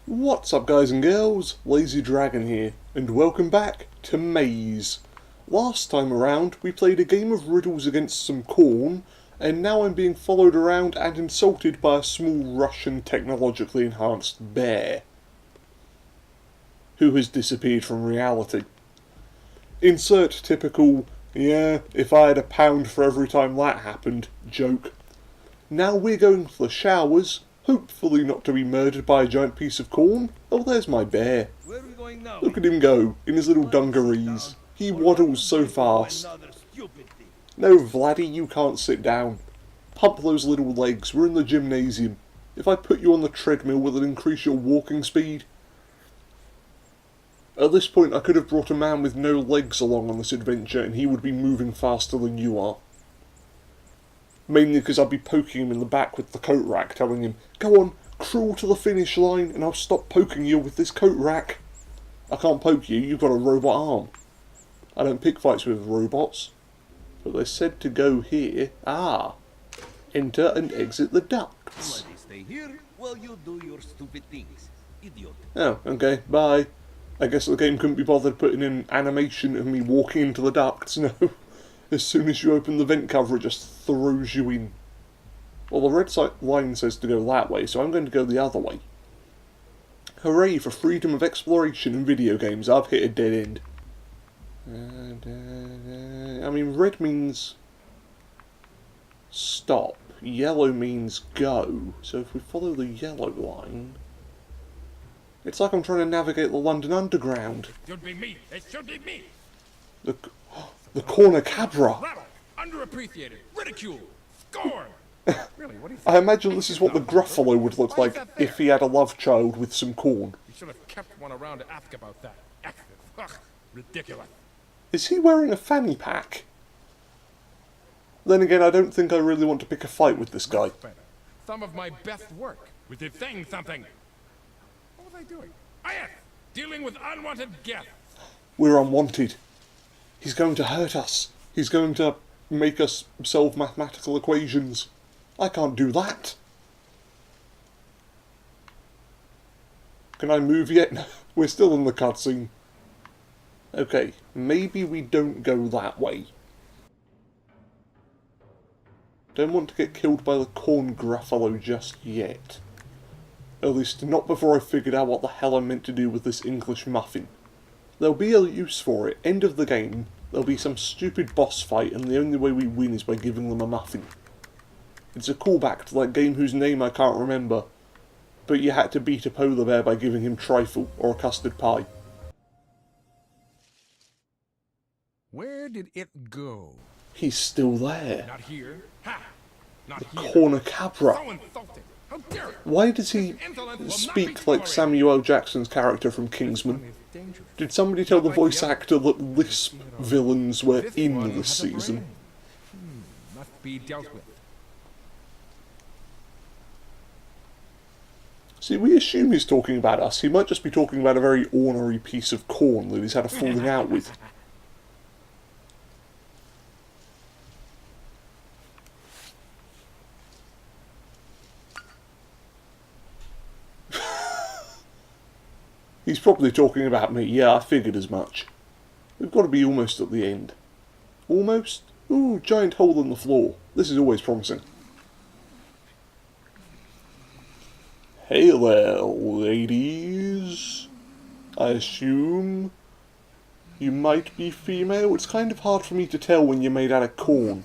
What's up guys and girls, Lazy Dragon here, and welcome back to Maize. Last time around we played a game of riddles against some corn, and now I'm being followed around and insulted by a small Russian technologically enhanced bear, who has disappeared from reality. Insert typical, yeah, if I had a pound for every time that happened, joke. Now we're going for the showers, hopefully not to be murdered by a giant piece of corn. Oh, there's my bear. Where are we going now? Look at him go, in his little dungarees. He waddles so fast. No, Vladdy, you can't sit down. Pump those little legs, we're in the gymnasium. If I put you on the treadmill, will it increase your walking speed? At this point, I could have brought a man with no legs along on this adventure, and he would be moving faster than you are. Mainly because I'd be poking him in the back with the coat rack, telling him, go on, crawl to the finish line and I'll stop poking you with this coat rack. I can't poke you, you've got a robot arm. I don't pick fights with robots. But they're said to go here. Ah. Enter and exit the ducts. Stay here while you do your stupid things, idiot. Oh, okay, bye. I guess the game couldn't be bothered putting in animation of me walking into the ducts, no. As soon as you open the vent cover, it just throws you in. Well, the red line says to go that way, so I'm going to go the other way. Hooray for freedom of exploration in video games, I've hit a dead end. I mean, red means stop, yellow means go, so if we follow the yellow line... It's like I'm trying to navigate the London Underground. Should be me. It should be me. The corner cabra. Underappreciated, ridiculed, scorned. Really, what do you think? I imagine this is what the Gruffalo would look like if he had a love child with some corn. You should have kept one around to ask about that. Ugh, ridiculous. Is he wearing a fanny pack? Then again, I don't think I really want to pick a fight with this guy. Some of my best work. We did saying something. What was I doing? Ah, yes, dealing with unwanted guests. We're unwanted. He's going to hurt us. He's going to make us solve mathematical equations. I can't do that. Can I move yet? No, we're still in the cutscene. Okay, maybe we don't go that way. Don't want to get killed by the corn Gruffalo just yet. At least not before I've figured out what the hell I'm meant to do with this English muffin. There'll be a use for it. End of the game, there'll be some stupid boss fight and the only way we win is by giving them a muffin. It's a callback to that game whose name I can't remember, but you had to beat a polar bear by giving him trifle or a custard pie. Where did it go? He's still there. Not here. Ha! Not The here. corner cabra. So insulting. How dare you? Why does he speak like Samuel L. Jackson's character from Kingsman? Did somebody tell the voice actor that lisp villains were in this season? Must be dealt with. See, we assume he's talking about us. He might just be talking about a very ornery piece of corn that he's had a falling out with. He's probably talking about me. Yeah, I figured as much. We've got to be almost at the end. Almost? Ooh, giant hole in the floor. This is always promising. Hey there, ladies. I assume you might be female. It's kind of hard for me to tell when you're made out of corn.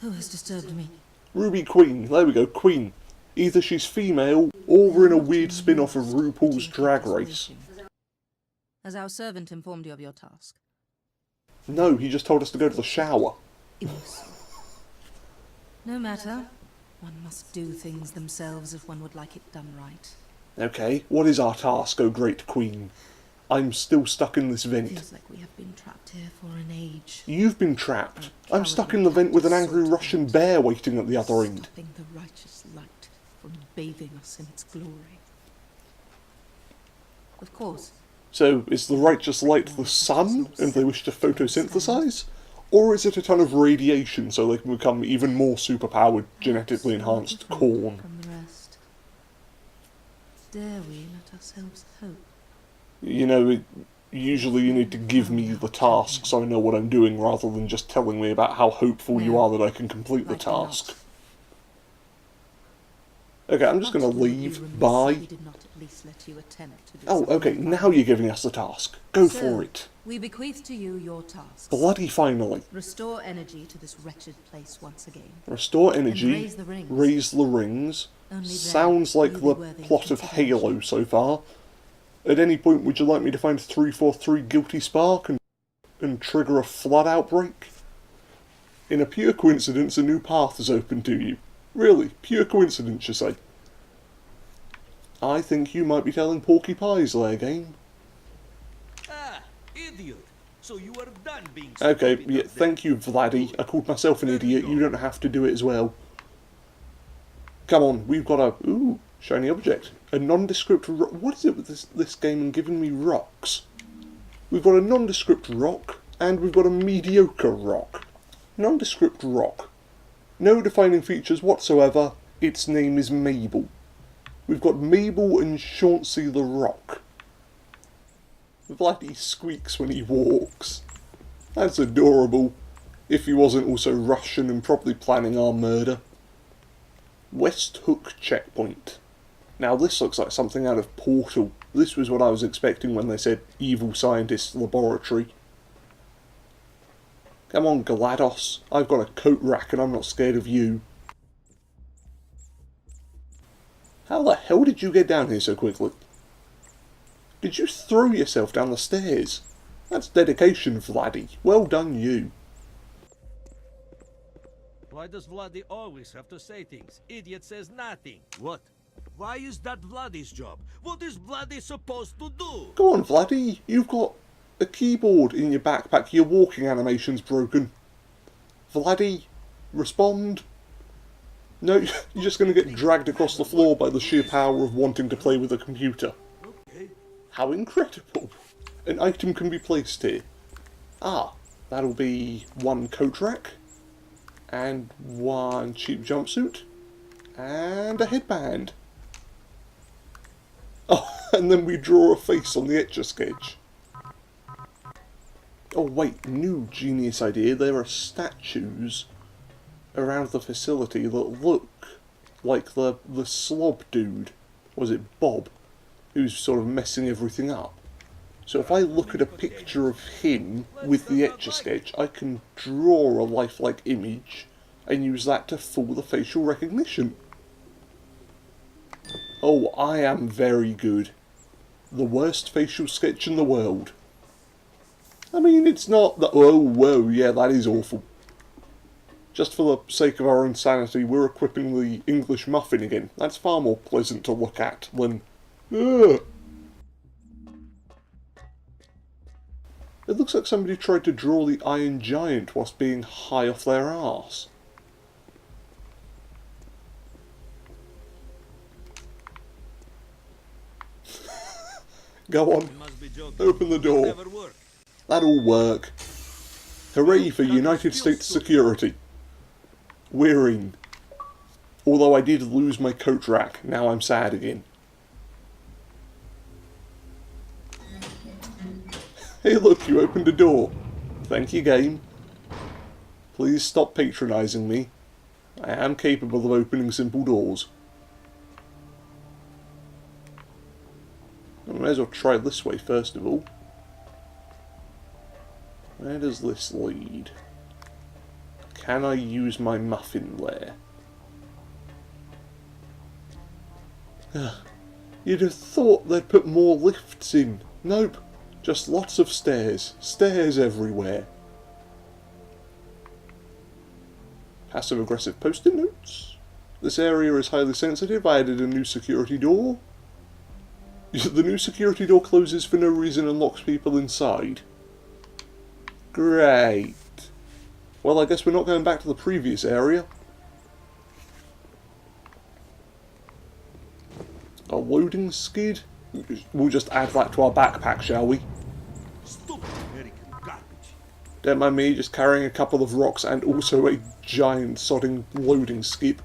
Who has disturbed me? Ruby Queen. There we go, Queen. Either she's female, or we're in a weird spin-off of RuPaul's Drag Race. Has our servant informed you of your task? No, he just told us to go to the shower. No matter. One must do things themselves if one would like it done right. Okay, what is our task, oh great Queen? I'm still stuck in this vent. Feels like we have been trapped here for an age. You've been trapped. I'm stuck in the vent with an angry Russian bear waiting at the other end. Stopping the righteous light from bathing us in its glory. Of course. So, is the righteous light the sun, and they wish to photosynthesize? Or is it a ton of radiation so they can become even more superpowered, genetically enhanced corn? From the rest. Dare we let ourselves hope? You know, usually you need to give me the task so I know what I'm doing rather than just telling me about how hopeful you are that I can complete the Likely not. task. Okay, I'm just going to But would you leave. remiss Bye. if we did not at least let you attempt to do Oh, something okay, fine? now you're giving us the task. Go So, for it. we bequeath to you your tasks. Bloody finally. Restore energy to this wretched place once again. Restore energy, raise the rings. raise the rings. Only then Sounds will like you the be worthy of plot of consideration. Halo so far. At any point, would you like me to find 343 Guilty Spark and trigger a flood outbreak? In a pure coincidence, a new path is open to you. Really, pure coincidence, you say? I think you might be telling Porky Pies there, game. Ah, idiot. So you are done being Okay, stupid yeah, up there. thank you, Vladdy. I called myself an idiot, you don't have to do it as well. Come on, we've got a... Ooh, shiny object. A nondescript rock. What is it with this game and giving me rocks? We've got a nondescript rock, and we've got a mediocre rock. Nondescript rock. No defining features whatsoever. Its name is Mabel. We've got Mabel and Chauncey the Rock. Vladdy squeaks when he walks. That's adorable. If he wasn't also Russian and probably planning our murder. West Hook checkpoint. Now this looks like something out of Portal. This was what I was expecting when they said evil scientist laboratory. Come on, GLaDOS. I've got a coat rack and I'm not scared of you. How the hell did you get down here so quickly? Did you throw yourself down the stairs? That's dedication, Vladdy. Well done, you. Why does Vladdy always have to say things? Idiot says nothing. What? Why is that Vladdy's job? What is Vladdy supposed to do? Go on, Vladdy. You've got a keyboard in your backpack. Your walking animation's broken. Vladdy, respond. No, you're just going to get dragged across the floor by the sheer power of wanting to play with a computer. Okay. How incredible! An item can be placed here. Ah, that'll be one coat rack, and one cheap jumpsuit, and a headband. Oh, and then we draw a face on the Etch-a-Sketch. Oh wait, new genius idea. There are statues around the facility that look like the slob dude. Was it Bob? Who's sort of messing everything up. So if I look at a picture of him with the Etch-a-Sketch, I can draw a lifelike image and use that to fool the facial recognition. Oh, I am very good. The worst facial sketch in the world. I mean, it's not that... Oh, whoa, yeah, that is awful. Just for the sake of our own sanity, we're equipping the English muffin again. That's far more pleasant to look at than... Ugh. It looks like somebody tried to draw the Iron Giant whilst being high off their arse. Go on, You must be joking. open the door. Never work. That'll work. Hooray for United States security. We're in. Although I did lose my coat rack, now I'm sad again. Hey look, you opened a door. Thank you, game. Please stop patronising me. I am capable of opening simple doors. I may as well try this way first of all. Where does this lead? Can I use my muffin there? You'd have thought they'd put more lifts in. Nope. Just lots of stairs. Stairs everywhere. Passive-aggressive post-it notes. This area is highly sensitive. I added a new security door. The new security door closes for no reason and locks people inside. Great. Well, I guess we're not going back to the previous area. A loading skid? We'll just add that to our backpack, shall we? Stupid American garbage. Don't mind me just carrying a couple of rocks and also a giant sodding loading skip.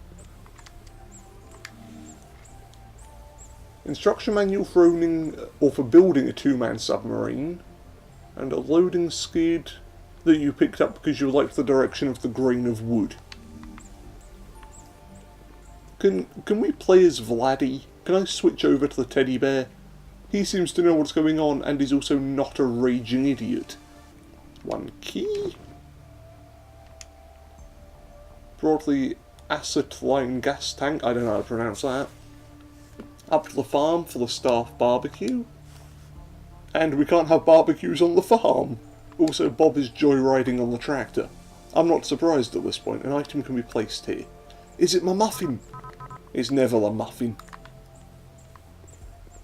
Instruction manual for owning or for building a two-man submarine, and a loading skid that you picked up because you liked the direction of the grain of wood. Can we play as Vladdy? Can I switch over to the teddy bear? He seems to know what's going on and is also not a raging idiot. One key. Broadly acetylene gas tank, I don't know how to pronounce that. Up to the farm for the staff barbecue. And we can't have barbecues on the farm. Also, Bob is joyriding on the tractor. I'm not surprised at this point, an item can be placed here. Is it my muffin? It's never a muffin.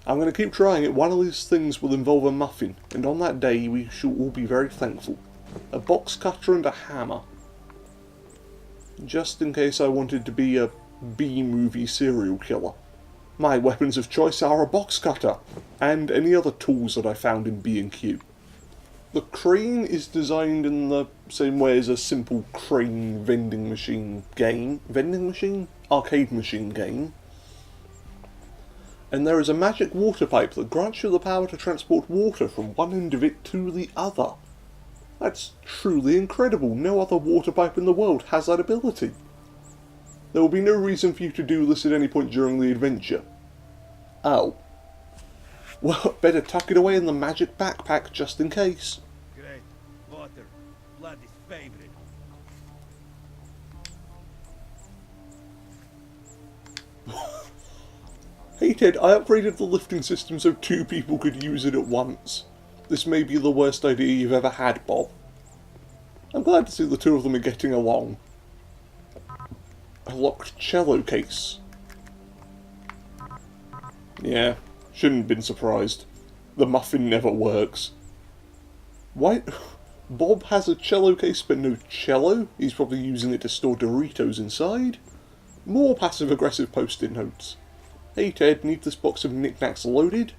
I'm going to keep trying it. One of these things will involve a muffin, and on that day we shall all be very thankful. A box cutter and a hammer. Just in case I wanted to be a B-movie serial killer. My weapons of choice are a box cutter, and any other tools that I found in B&Q. The crane is designed in the same way as a simple crane vending machine game. Vending machine? Arcade machine game. And there is a magic water pipe that grants you the power to transport water from one end of it to the other. That's truly incredible. No other water pipe in the world has that ability. There will be no reason for you to do this at any point during the adventure. Oh. Well, better tuck it away in the magic backpack just in case. Great. Water. Vladdy's favorite. Hey Ted, I upgraded the lifting system so 2 people could use it at once. This may be the worst idea you've ever had, Bob. I'm glad to see the 2 of them are getting along. A locked cello case. Yeah, shouldn't have been surprised. The muffin never works. Why? Bob has a cello case but no cello? He's probably using it to store Doritos inside? More passive-aggressive post-it notes. Hey Ted, need this box of knickknacks loaded?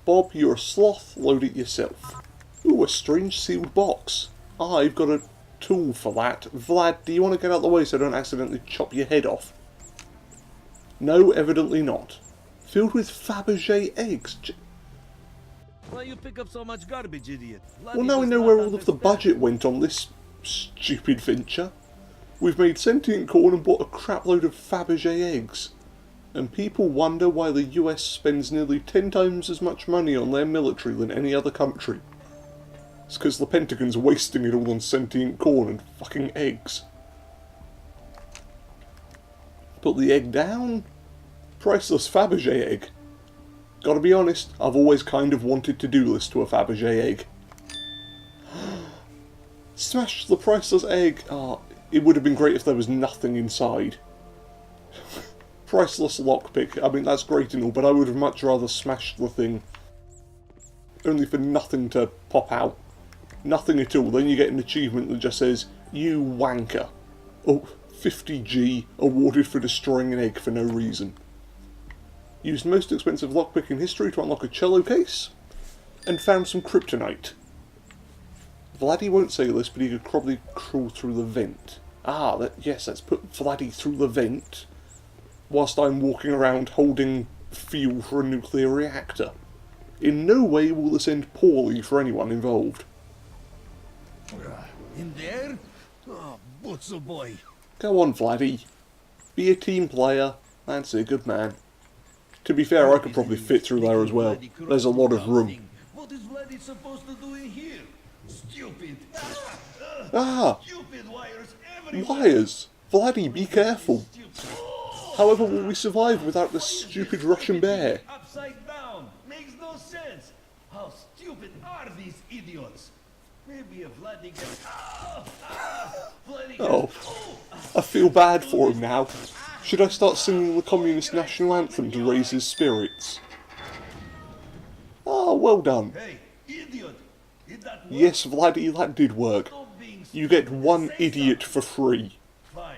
Bob, you're a sloth, load it yourself. Ooh, a strange sealed box. I've got a tool for that. Vlad, do you want to get out of the way so I don't accidentally chop your head off? No, evidently not. Filled with Fabergé eggs. Why you pick up so much garbage, idiot? Well, now we know where all of the budget went on this stupid venture. We've made sentient corn and bought a crapload of Fabergé eggs. And people wonder why the US spends nearly 10 times as much money on their military than any other country. It's because the Pentagon's wasting it all on sentient corn and fucking eggs. Put the egg down. Priceless Fabergé egg. Gotta be honest, I've always kind of wanted to do this to a Fabergé egg. Smash the priceless egg. Ah, it would have been great if there was nothing inside. Priceless lockpick. I mean, that's great and all, but I would have much rather smashed the thing. Only for nothing to pop out. Nothing at all. Then you get an achievement that just says, you wanker. Oh, 50G awarded for destroying an egg for no reason. Used most expensive lockpick in history to unlock a cello case. And found some kryptonite. Vladdy won't say this, but he could probably crawl through the vent. Ah, yes, let's put Vladdy through the vent. Whilst I'm walking around holding fuel for a nuclear reactor. In no way will this end poorly for anyone involved. In there? Oh, Butzel boy. Go on, Vladdy. Be a team player. That's a good man. To be fair, I could probably fit through there as well. There's a lot of room. What is Vladdy supposed to do in here? Stupid. Ah! Stupid wires everywhere. Wires! Vladdy, be careful. However will we survive without this stupid Russian bear? Upside down. Makes no sense. How stupid are these idiots? Maybe if Vladdy gets... Vladdy Oh, I feel bad for him now. Should I start singing the Communist National Anthem to raise his spirits? Ah, well done. Hey, idiot. Did that work? Yes, Vladdy, that did work. Stop being You get stupid. one Say idiot for free. Fine.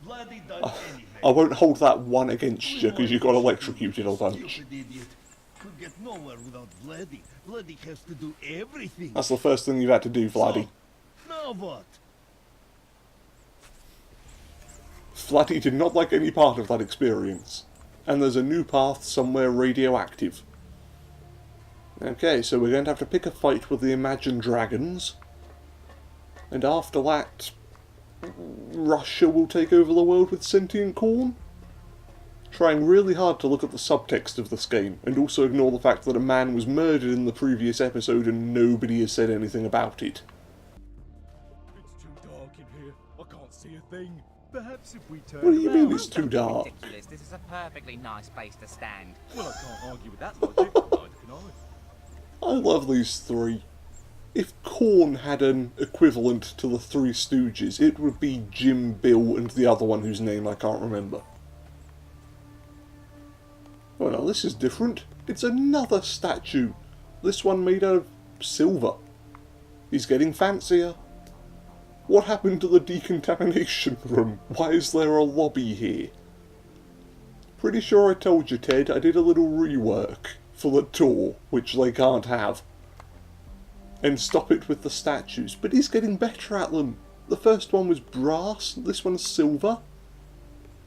Vladdy done anything. I won't hold that one against you because you got electrocuted a bunch. Stupid idiot. Could get nowhere without Vladdy. Vladdy has to do everything. That's the first thing you've had to do, Vladdy. Now what? Vladdy did not like any part of that experience. and there's a new path somewhere radioactive. Okay, so we're going to have to pick a fight with the imagined dragons, and after that, Russia will take over the world with sentient corn? Trying really hard to look at the subtext of this game, and also ignore the fact that a man was murdered in the previous episode and nobody has said anything about it. It's too dark in here. I can't see a thing. Perhaps if we turn What do you mean around- it's too dark? Ridiculous. This is a perfectly nice place to stand. Well, I can't argue with that logic. Neither can I. I love these three. If Korn had an equivalent to the Three Stooges, it would be Jim, Bill, and the other one whose name I can't remember. Oh no, this is different. It's another statue. This one made out of silver. He's getting fancier. What happened to the decontamination room? Why is there a lobby here? Pretty sure I told you, Ted, I did a little rework for the tour, which they can't have. And stop it with the statues. But he's getting better at them. The first one was brass, this one's silver.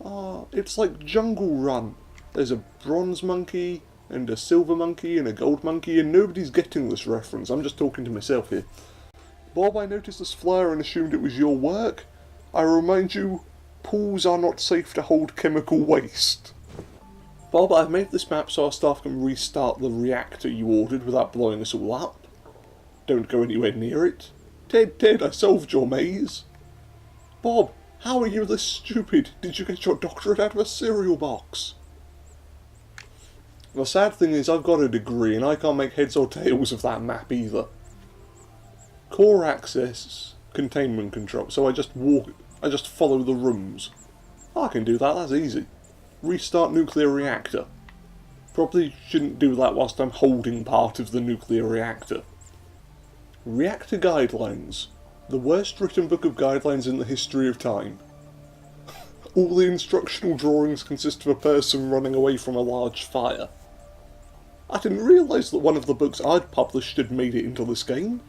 Ah, it's like Jungle Run. There's a bronze monkey, and a silver monkey, and a gold monkey, and nobody's getting this reference. I'm just talking to myself here. Bob, I noticed this flyer and assumed it was your work. I remind you, pools are not safe to hold chemical waste. Bob, I've made this map so our staff can restart the reactor you ordered without blowing us all up. Don't go anywhere near it. Ted, I solved your maze. Bob, how are you this stupid? Did you get your doctorate out of a cereal box? The sad thing is I've got a degree and I can't make heads or tails of that map either. Core access, containment control, so I just follow the rooms. I can do that, that's easy. Restart nuclear reactor. Probably shouldn't do that whilst I'm holding part of the nuclear reactor. Reactor guidelines. The worst written book of guidelines in the history of time. All the instructional drawings consist of a person running away from a large fire. I didn't realise that one of the books I'd published had made it into this game.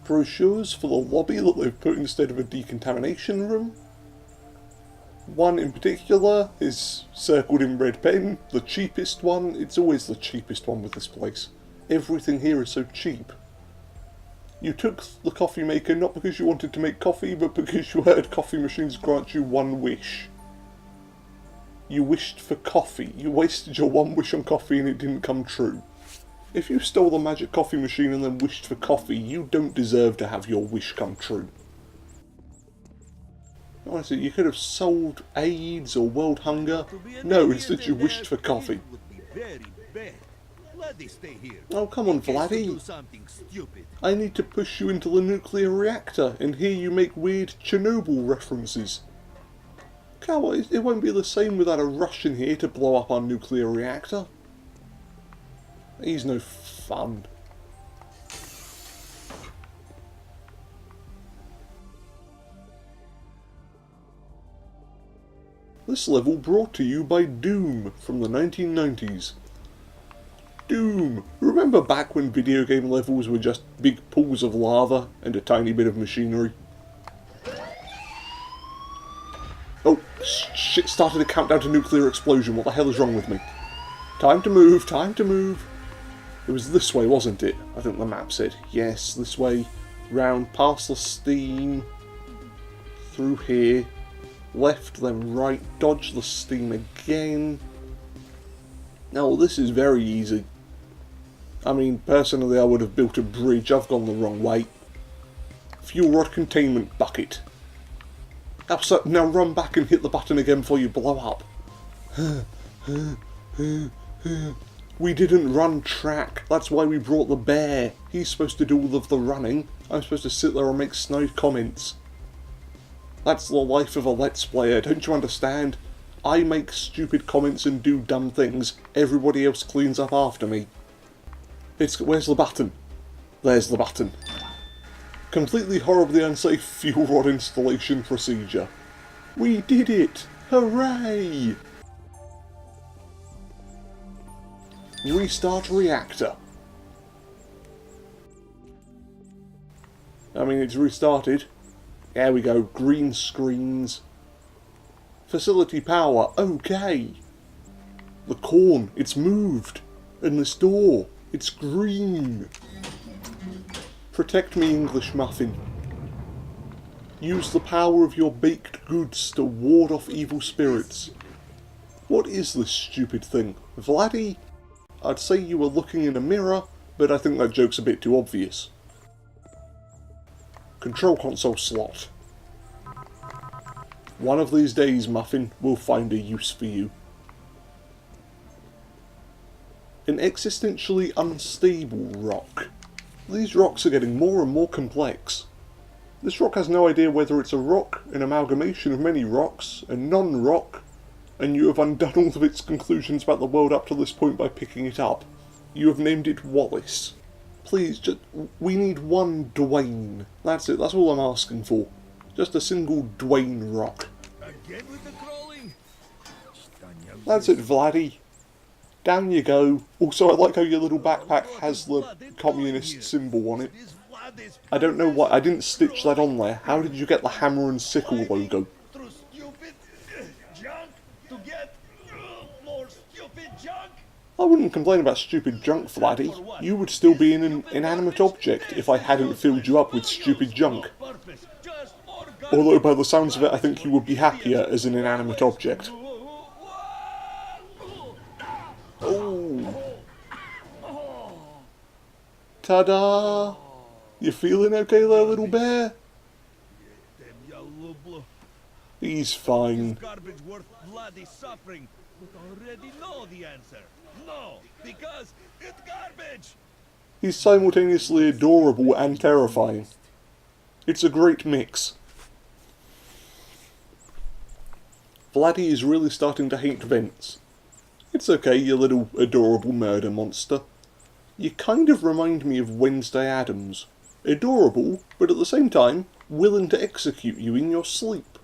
Brochures for the lobby that they've put instead of a decontamination room. One in particular is circled in red pen, the cheapest one. It's always the cheapest one with this place. Everything here is so cheap. You took the coffee maker not because you wanted to make coffee, but because you heard coffee machines grant you one wish. You wished for coffee. You wasted your one wish on coffee and it didn't come true. If you stole the magic coffee machine and then wished for coffee, you don't deserve to have your wish come true. Honestly, you could have solved AIDS or world hunger. No, instead you wished for coffee. Oh, come on, Vladdy. I need to push you into the nuclear reactor and hear you make weird Chernobyl references. Come on, it won't be the same without a Russian here to blow up our nuclear reactor. He's no fun. This level brought to you by Doom from the 1990s. Doom! Remember back when video game levels were just big pools of lava and a tiny bit of machinery? Oh, shit started a countdown to nuclear explosion. What the hell is wrong with me? Time to move, time to move. It was this way, wasn't it? I think the map said. Yes, this way. Round, past the steam. Through here. Left, then right. Dodge the steam again. Now, this is very easy. I mean, personally, I would have built a bridge. I've gone the wrong way. Fuel rod containment bucket. Absolutely. Now run back and hit the button again before you blow up. We didn't run track. That's why we brought the bear. He's supposed to do all of the running. I'm supposed to sit there and make snide comments. That's the life of a Let's Player, don't you understand? I make stupid comments and do dumb things. Everybody else cleans up after me. Where's the button? There's the button. Completely horribly unsafe fuel rod installation procedure. We did it! Hooray! Restart reactor. I mean, it's restarted. There we go, green screens. Facility power, okay. The corn, it's moved. And this door, it's green. Protect me, English muffin. Use the power of your baked goods to ward off evil spirits. What is this stupid thing? Vladdy? I'd say you were looking in a mirror, but I think that joke's a bit too obvious. Control console slot. One of these days, Muffin, we'll find a use for you. An existentially unstable rock. These rocks are getting more and more complex. This rock has no idea whether it's a rock, an amalgamation of many rocks, a non-rock, and you have undone all of its conclusions about the world up to this point by picking it up. You have named it Wallace. Please, we need one Dwayne. That's it, that's all I'm asking for. Just a single Dwayne rock. Again with the crawling? That's it, Vladdy. Down you go. Also, I like how your little backpack has the communist symbol on it. I don't know why, I didn't stitch that on there. How did you get the hammer and sickle logo? Through stupid junk to get more stupid junk? I wouldn't complain about stupid junk, Vladdy. You would still be an inanimate object if I hadn't filled you up with stupid junk. Although by the sounds of it, I think you would be happier as an inanimate object. Oh! Ta-da! You feeling okay there, little bear? He's fine. Garbage worth bloody suffering, but already know the answer. No, because it's garbage. He's simultaneously adorable and terrifying. It's a great mix. Vladdy is really starting to hate vents. It's okay, you little adorable murder monster. You kind of remind me of Wednesday Addams. Adorable, but at the same time, willing to execute you in your sleep.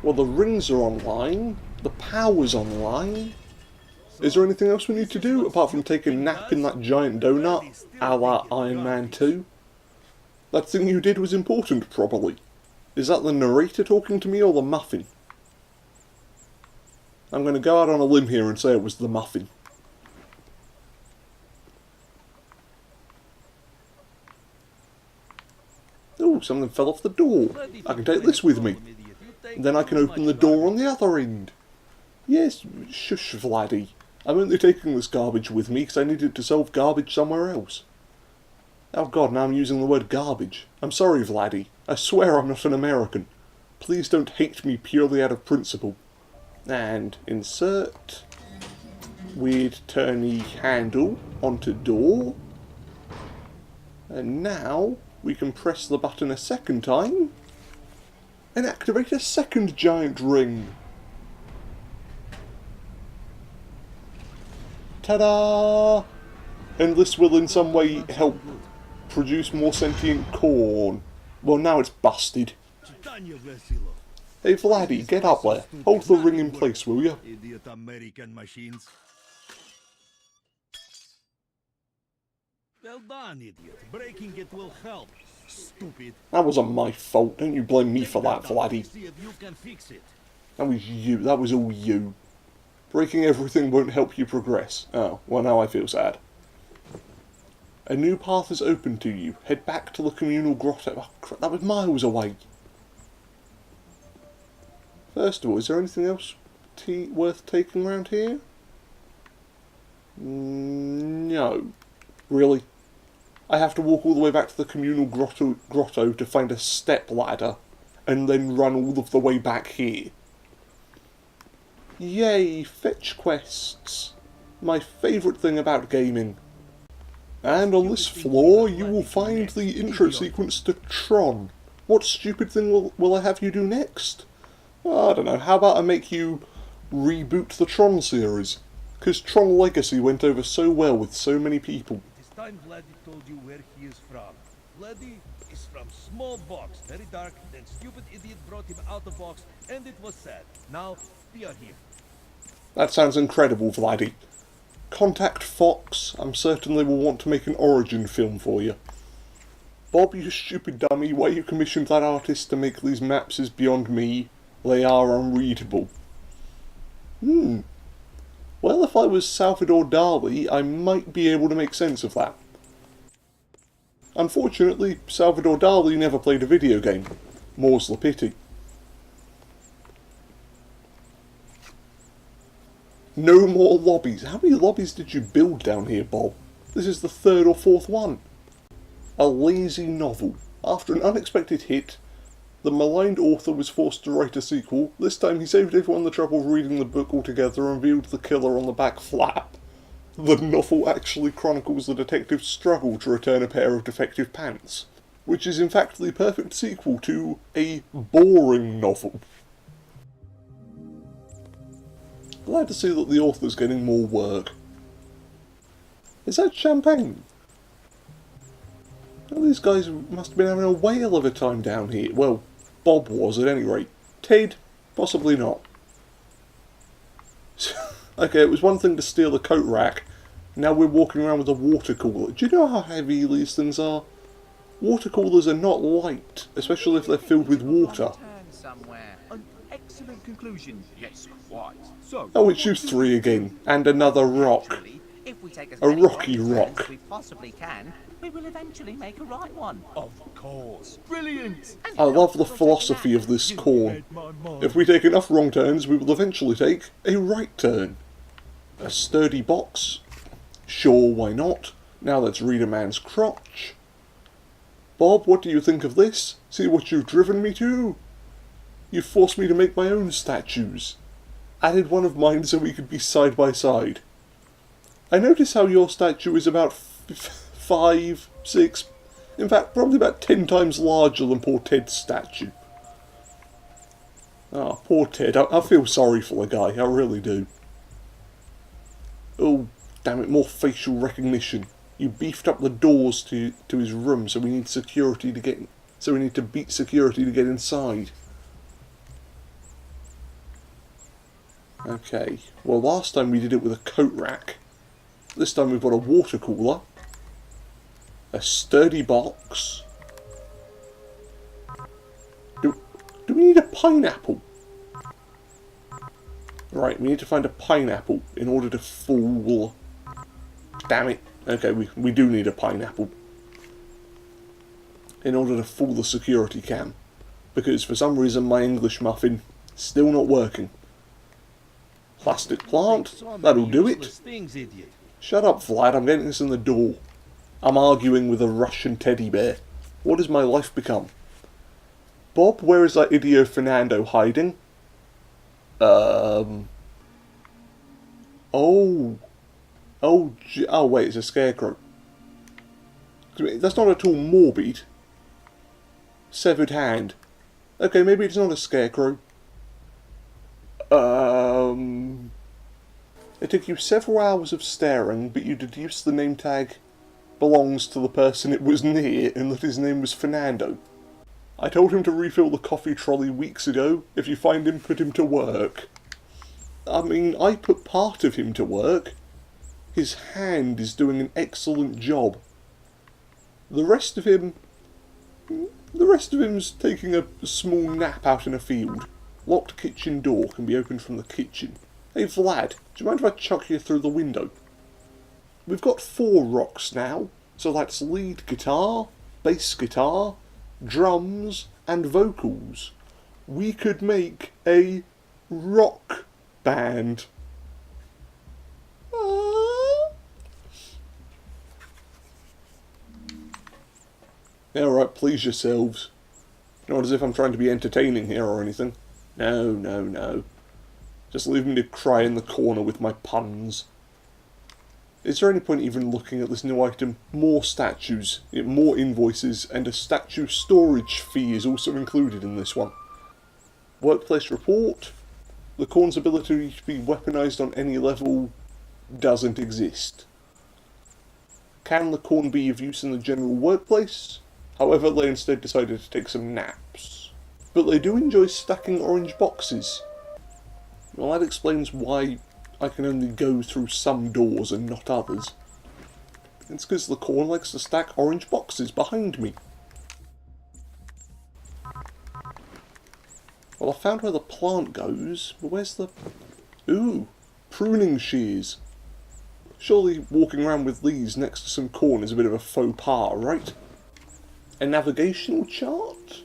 Well, the rings are online, the power's online. Is there anything else we need to do, apart from take a nap in that giant donut, a la Iron Man 2? That thing you did was important, probably. Is that the narrator talking to me, or the muffin? I'm going to go out on a limb here and say it was the muffin. Oh, something fell off the door. I can take this with me. Then I can open the door on the other end. Yes, shush, Vladdy. I'm only taking this garbage with me because I needed to solve garbage somewhere else. Oh god, now I'm using the word garbage. I'm sorry, Vladdy. I swear I'm not an American. Please don't hate me purely out of principle. And insert weird turny handle onto door. And now we can press the button a second time and activate a second giant ring. Ta-da! And this will in some way help produce more sentient corn. Well, now it's busted. Hey Vladdy, get up there. Hold the ring in place, will you? Idiot American machines. Well done, idiot. Breaking it will help. Stupid. That wasn't my fault. Don't you blame me for that, Vladdy. See if you can fix it. That was you. That was all you. Breaking everything won't help you progress. Oh, well now I feel sad. A new path is open to you. Head back to the communal grotto. Oh, crap, that was miles away. First of all, is there anything else worth taking around here? No. Really? I have to walk all the way back to the communal grotto to find a step ladder, and then run all of the way back here. Yay, fetch quests. My favourite thing about gaming. And on this floor you will find the intro sequence to Tron. What stupid thing will I have you do next? I don't know, how about I make you reboot the Tron series? Because Tron Legacy went over so well with so many people. It is time Vladdy told you where he is from. Vladdy is from small box, very dark, then stupid idiot brought him out of box, and it was sad. Now, we are here. That sounds incredible, Vladdy. Contact Fox, I'm certain they will want to make an origin film for you. Bob, you stupid dummy, why you commissioned that artist to make these maps is beyond me. They are unreadable. Well, if I was Salvador Dali, I might be able to make sense of that. Unfortunately, Salvador Dali never played a video game. More's the pity. No more lobbies. How many lobbies did you build down here, Bob? This is the third or fourth one. A lazy novel. After an unexpected hit, the maligned author was forced to write a sequel. This time he saved everyone the trouble of reading the book altogether and revealed the killer on the back flap. The novel actually chronicles the detective's struggle to return a pair of defective pants, which is in fact the perfect sequel to a boring novel. Glad to see that the author's getting more work. Is that champagne? Well, these guys must have been having a whale of a time down here. Well, Bob was at any rate. Ted, possibly not. Okay, it was one thing to steal a coat rack. Now we're walking around with a water cooler. Do you know how heavy these things are? Water coolers are not light, especially if they're filled with water. Turn somewhere. An excellent conclusion. Yes, quite. So. Oh, it's you three again. And another rock. Actually, if we take as A many rocky wrong turns rock. as we possibly can, we will eventually make a right one. Of course. Brilliant. And I love the we'll take philosophy that. of this You corn. read my mind. If we take enough wrong turns, we will eventually take a right turn. A sturdy box? Sure, why not? Now let's read a man's crotch. Bob, what do you think of this? See what you've driven me to? You've forced me to make my own statues. Added one of mine so we could be side by side. I notice how your statue is about 5, 6, in fact probably about 10 times larger than poor Ted's statue. Ah, poor Ted. I feel sorry for the guy, I really do. Oh, damn it, more facial recognition. You beefed up the doors to his room, so we need security to get. So we need to beat security to get inside. Okay. Well, last time we did it with a coat rack. This time we've got a water cooler, a sturdy box. Do we need a pineapple? Right, we need to find a pineapple in order to fool. Damn it. Okay, we do need a pineapple. In order to fool the security cam. Because for some reason my English muffin still not working. Plastic plant, So many that'll do useless it. things, idiot. Shut up, Vlad, I'm getting this in the door. I'm arguing with a Russian teddy bear. What has my life become? Bob, where is that idiot Fernando hiding? Oh, wait, it's a scarecrow. That's not at all morbid. Severed hand. Okay, maybe it's not a scarecrow. It took you several hours of staring, but you deduced the name tag belongs to the person it was near and that his name was Fernando. I told him to refill the coffee trolley weeks ago. If you find him, put him to work. I mean, I put part of him to work. His hand is doing an excellent job. The rest of him's taking a small nap out in a field. Locked kitchen door can be opened from the kitchen. Hey Vlad, do you mind if I chuck you through the window? We've got 4 rocks now, so that's lead guitar, bass guitar, drums, and vocals. We could make a rock band. Alright, please yourselves. Not as if I'm trying to be entertaining here or anything. No, no, no. Just leave me to cry in the corner with my puns. Is there any point even looking at this new item? More statues, more invoices, and a statue storage fee is also included in this one. Workplace report. The corn's ability to be weaponized on any level doesn't exist. Can the corn be of use in the general workplace? However, they instead decided to take some naps. But they do enjoy stacking orange boxes. Well, that explains why I can only go through some doors and not others. It's because the corn likes to stack orange boxes behind me. Well, I found where the plant goes, but where's the... Ooh, pruning shears. Surely walking around with these next to some corn is a bit of a faux pas, right? A navigational chart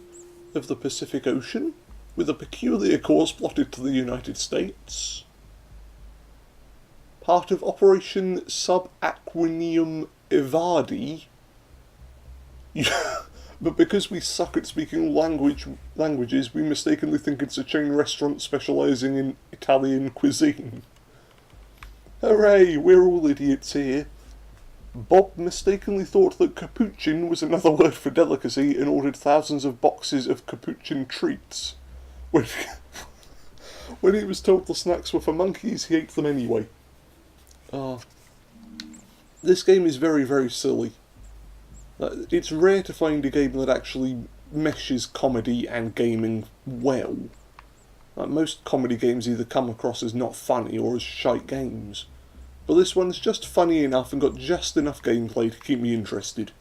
of the Pacific Ocean, with a peculiar course plotted to the United States. Part of Operation Subaquinium Evadi. But because we suck at speaking languages, we mistakenly think it's a chain restaurant specialising in Italian cuisine. Hooray, we're all idiots here. Bob mistakenly thought that capuchin was another word for delicacy and ordered thousands of boxes of capuchin treats. When he was told the snacks were for monkeys, he ate them anyway. This game is very, very silly. It's rare to find a game that actually meshes comedy and gaming well. Most comedy games either come across as not funny or as shite games. But this one's just funny enough and got just enough gameplay to keep me interested.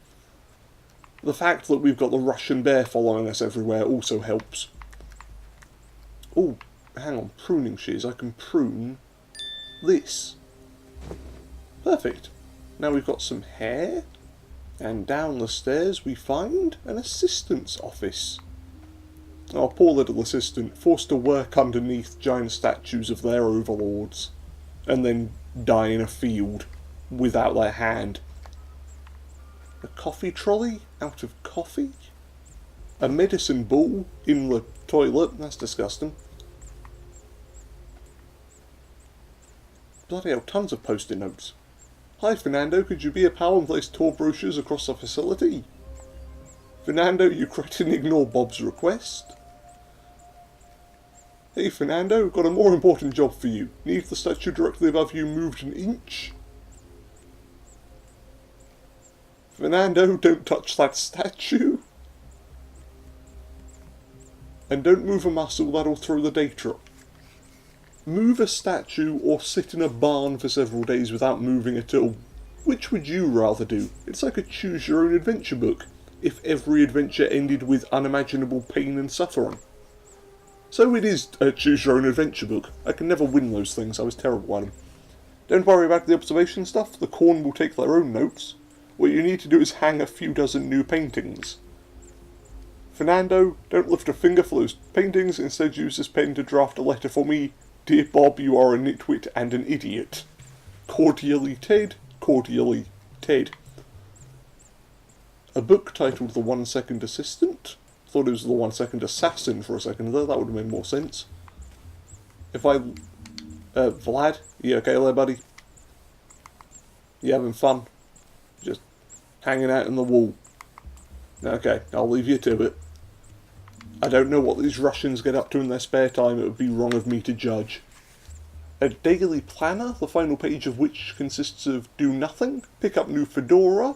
The fact that we've got the Russian bear following us everywhere also helps. Oh, hang on, pruning shears. I can prune this. Perfect. Now we've got some hair. And down the stairs we find an assistant's office. Our poor little assistant, forced to work underneath giant statues of their overlords, and then die in a field without their hand. A coffee trolley out of coffee? A medicine ball in the toilet? That's disgusting. Bloody hell, tons of post-it notes. Hi Fernando, could you be a pal and place tour brochures across the facility? Fernando, you couldn't ignore Bob's request. Hey Fernando, got a more important job for you. Need the statue directly above you moved an inch? Fernando, don't touch that statue. And don't move a muscle, that'll throw the data up. Move a statue or sit in a barn for several days without moving at all. Which would you rather do? It's like a choose your own adventure book, if every adventure ended with unimaginable pain and suffering. So it is a choose your own adventure book. I can never win those things, I was terrible at them. Don't worry about the observation stuff, the corn will take their own notes. What you need to do is hang a few dozen new paintings. Fernando, don't lift a finger for those paintings, instead use this pen to draft a letter for me. Dear Bob, you are a nitwit and an idiot. Cordially Ted, cordially Ted. A book titled The 1 Second Assistant. Thought it was The 1 Second Assassin for a second there, that would have made more sense. If I... Vlad, you okay there, buddy? You having fun? Just hanging out in the wall. Okay, I'll leave you to it. I don't know what these Russians get up to in their spare time, it would be wrong of me to judge. A daily planner, the final page of which consists of do nothing, pick up new fedora,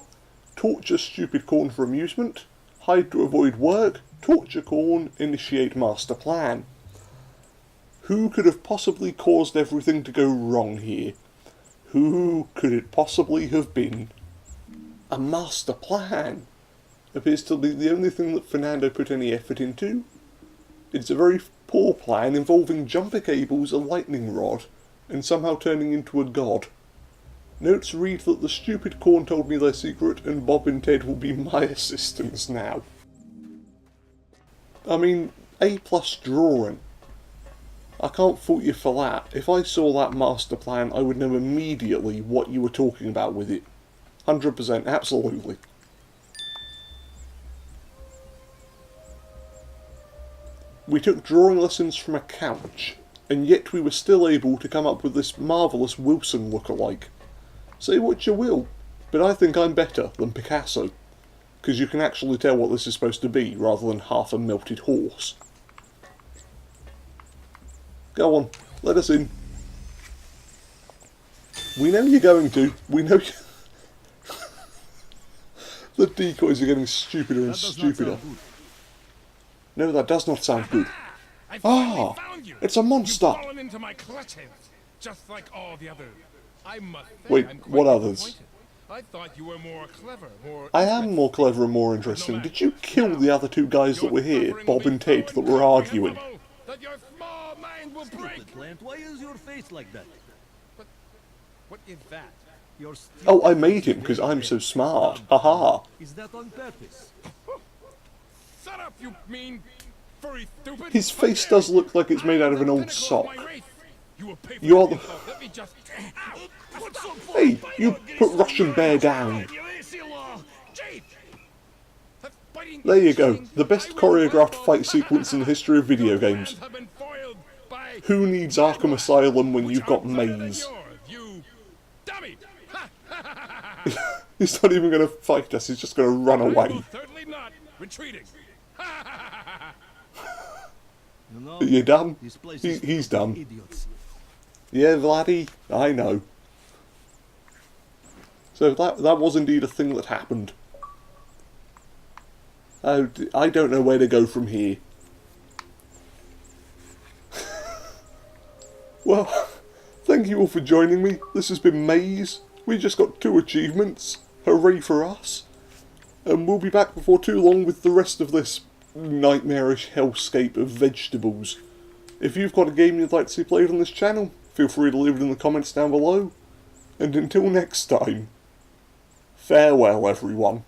torture stupid corn for amusement, hide to avoid work, torture corn, initiate master plan. Who could have possibly caused everything to go wrong here? Who could it possibly have been? A master plan appears to be the only thing that Fernando put any effort into. It's a very poor plan involving jumper cables, a lightning rod, and somehow turning into a god. Notes read that the stupid corn told me their secret and Bob and Ted will be my assistants now. I mean, A+ drawing. I can't fault you for that. If I saw that master plan, I would know immediately what you were talking about with it. 100%, absolutely. We took drawing lessons from a couch, and yet we were still able to come up with this marvellous Wilson look-alike. Say what you will, but I think I'm better than Picasso, because you can actually tell what this is supposed to be, rather than half a melted horse. Go on, let us in. We know you're going to. We know you... The decoys are getting stupider and stupider. No, that does not sound good. Ah, it's a monster. You've fallen into my clutches, just like all the others. I must say, Wait, I'm quite what others? disappointed. I thought you were more clever, more... I am more clever and more interesting. Did you kill the other two guys that were here, Bob and Ted, that were arguing? The but your small mind will break. Stupid plant, why is your face like that? What is that? Your Oh, I made him because I'm so smart. Haha. Is that on purpose? Shut up, you mean furry stupid. His face does look like it's made out of an old sock. You will pay for You're this the... insult. Let me just... Ow. Hey, you put Russian Bear down. That's biting There you go. cheating. The best I will choreographed vote. fight sequence in the history of video Your games. plans have been foiled by Who needs Arkham Asylum when which you've got are better than Maize? yours, you dummy. He's not even going to fight us, he's just going to run I will away. certainly not retreating. You know, Are you done? this place He's is done. idiots. Yeah, Vladdy, I know. So that was indeed a thing that happened. Oh, I don't know where to go from here. Well, thank you all for joining me. This has been Maize. We just got 2 achievements. Hooray for us. And we'll be back before too long with the rest of this nightmarish hellscape of vegetables. If you've got a game you'd like to see played on this channel, feel free to leave it in the comments down below. And until next time, farewell everyone.